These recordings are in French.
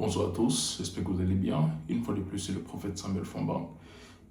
Bonjour à tous, j'espère que vous allez bien. Une fois de plus, c'est le prophète Samuel Fomba.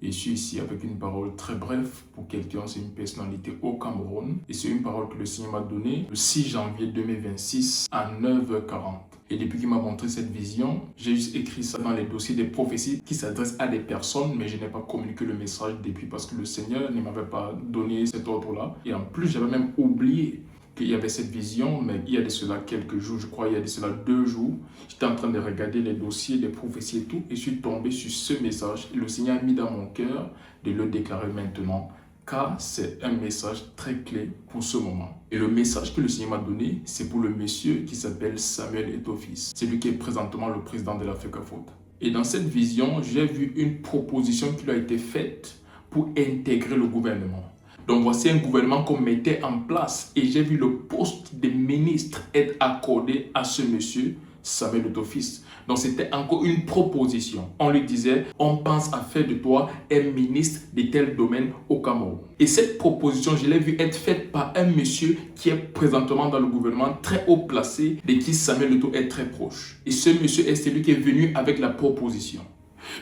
Et je suis ici avec une parole très brève pour quelqu'un, c'est une personnalité au Cameroun. Et c'est une parole que le Seigneur m'a donnée le 6 janvier 2026 à 9h40. Et depuis qu'il m'a montré cette vision, j'ai juste écrit ça dans les dossiers des prophéties qui s'adressent à des personnes, mais je n'ai pas communiqué le message depuis parce que le Seigneur ne m'avait pas donné cet ordre-là. Et en plus, j'avais même oublié qu'il y avait cette vision, mais il y a de cela quelques jours, je crois, il y a de cela 2 jours, j'étais en train de regarder les dossiers, les prophéties et tout, et je suis tombé sur ce message, et le Seigneur a mis dans mon cœur de le déclarer maintenant, car c'est un message très clé pour ce moment. Et le message que le Seigneur m'a donné, c'est pour le monsieur qui s'appelle Samuel Eto'o-Fils. C'est lui qui est présentement le président de la FECAFOOT. Et dans cette vision, j'ai vu une proposition qui lui a été faite pour intégrer le gouvernement. Donc voici un gouvernement qu'on mettait en place et j'ai vu le poste de ministre être accordé à ce monsieur Samuel Eto'o-Fils. Donc c'était encore une proposition. On lui disait, on pense à faire de toi un ministre de tel domaine au Cameroun. Et cette proposition, je l'ai vue être faite par un monsieur qui est présentement dans le gouvernement, très haut placé, de qui Samuel Eto'o est très proche. Et ce monsieur est celui qui est venu avec la proposition.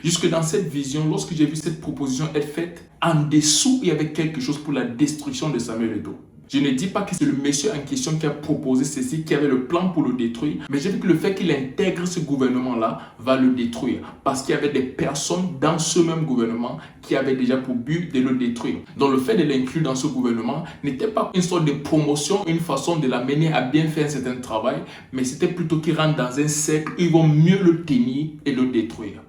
Jusque dans cette vision, lorsque j'ai vu cette proposition être faite, en dessous, il y avait quelque chose pour la destruction de Samuel Eto'o. Je ne dis pas que c'est le monsieur en question qui a proposé ceci, qui avait le plan pour le détruire, mais j'ai vu que le fait qu'il intègre ce gouvernement-là va le détruire. Parce qu'il y avait des personnes dans ce même gouvernement qui avaient déjà pour but de le détruire. Donc le fait de l'inclure dans ce gouvernement n'était pas une sorte de promotion, une façon de l'amener à bien faire un certain travail, mais c'était plutôt qu'il rentre dans un cercle où ils vont mieux le tenir et le détruire.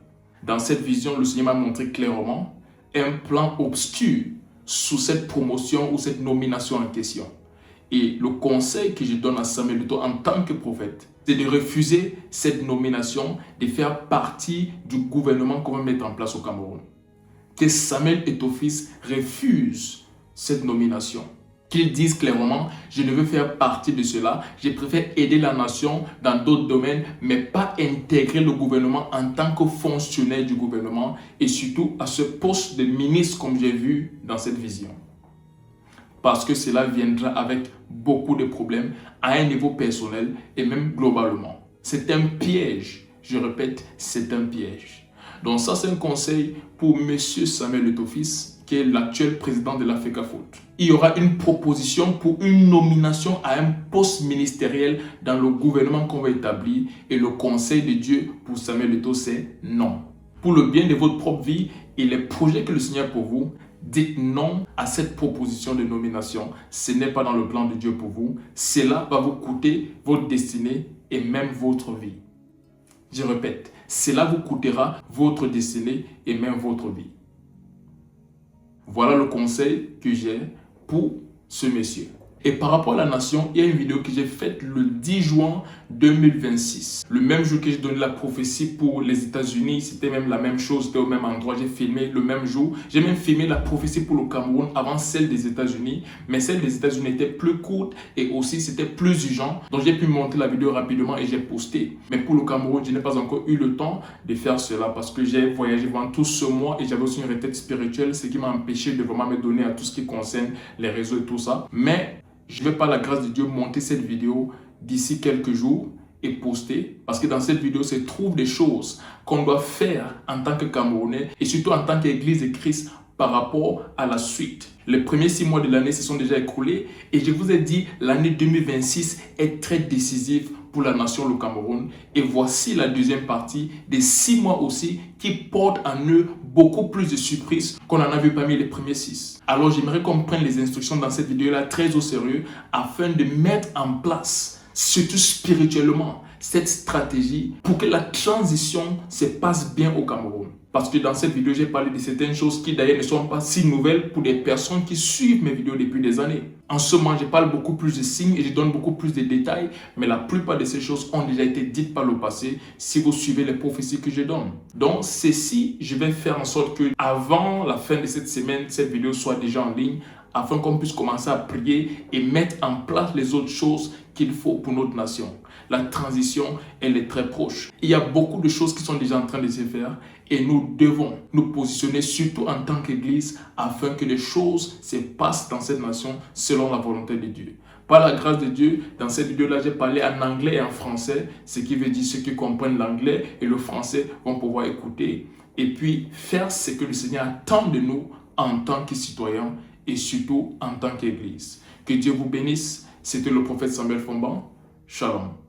Dans cette vision, le Seigneur m'a montré clairement un plan obscur sous cette promotion ou cette nomination en question. Et le conseil que je donne à Samuel Eto'o en tant que prophète, c'est de refuser cette nomination, de faire partie du gouvernement qu'on va mettre en place au Cameroun. Que Samuel Eto'o-Fils refuse cette nomination. Qu'ils disent clairement, je ne veux faire partie de cela, je préfère aider la nation dans d'autres domaines, mais pas intégrer le gouvernement en tant que fonctionnaire du gouvernement et surtout à ce poste de ministre comme j'ai vu dans cette vision. Parce que cela viendra avec beaucoup de problèmes à un niveau personnel et même globalement. C'est un piège, je répète, c'est un piège. Donc ça c'est un conseil pour M. Samuel Eto'o-Fils, qui est l'actuel président de la FECAFOOT. Il y aura une proposition pour une nomination à un poste ministériel dans le gouvernement qu'on va établir et le conseil de Dieu pour Samuel Eto'o, c'est non. Pour le bien de votre propre vie et les projets que le Seigneur a pour vous, dites non à cette proposition de nomination. Ce n'est pas dans le plan de Dieu pour vous. Cela va vous coûter votre destinée et même votre vie. Je répète, cela vous coûtera votre destinée et même votre vie. Voilà le conseil que j'ai pour ce monsieur. Et par rapport à la nation, il y a une vidéo que j'ai faite le 10 juin 2026. Le même jour que j'ai donné la prophétie pour les États-Unis, c'était même la même chose, c'était au même endroit. J'ai filmé le même jour. J'ai même filmé la prophétie pour le Cameroun avant celle des États-Unis. Mais celle des États-Unis était plus courte et aussi c'était plus urgent. Donc j'ai pu monter la vidéo rapidement et j'ai posté. Mais pour le Cameroun, je n'ai pas encore eu le temps de faire cela parce que j'ai voyagé pendant tout ce mois et j'avais aussi une retraite spirituelle, ce qui m'a empêché de vraiment me donner à tout ce qui concerne les réseaux et tout ça. Mais je vais par la grâce de Dieu monter cette vidéo d'ici quelques jours et poster parce que dans cette vidéo se trouvent des choses qu'on doit faire en tant que Camerounais et surtout en tant qu'Église de Christ par rapport à la suite. Les premiers 6 mois de l'année se sont déjà écoulés et je vous ai dit l'année 2026 est très décisive pour la nation, le Cameroun. Et voici la deuxième partie des 6 mois aussi qui portent en eux beaucoup plus de surprises qu'on en a vu parmi les premiers 6. Alors j'aimerais qu'on prenne les instructions dans cette vidéo-là très au sérieux afin de mettre en place, surtout spirituellement, cette stratégie pour que la transition se passe bien au Cameroun. Parce que dans cette vidéo, j'ai parlé de certaines choses qui d'ailleurs ne sont pas si nouvelles pour des personnes qui suivent mes vidéos depuis des années. En ce moment, je parle beaucoup plus de signes et je donne beaucoup plus de détails, mais la plupart de ces choses ont déjà été dites par le passé si vous suivez les prophéties que je donne. Donc, ceci, je vais faire en sorte que avant la fin de cette semaine, cette vidéo soit déjà en ligne afin qu'on puisse commencer à prier et mettre en place les autres choses qu'il faut pour notre nation. La transition, elle est très proche. Il y a beaucoup de choses qui sont déjà en train de se faire et nous devons nous positionner surtout en tant qu'Église afin que les choses se passent dans cette nation selon la volonté de Dieu. Par la grâce de Dieu, dans cette vidéo-là, j'ai parlé en anglais et en français, ce qui veut dire ceux qui comprennent l'anglais et le français vont pouvoir écouter et puis faire ce que le Seigneur attend de nous en tant que citoyens et surtout en tant qu'Église. Que Dieu vous bénisse. C'était le prophète Samuel Fonban. Shalom.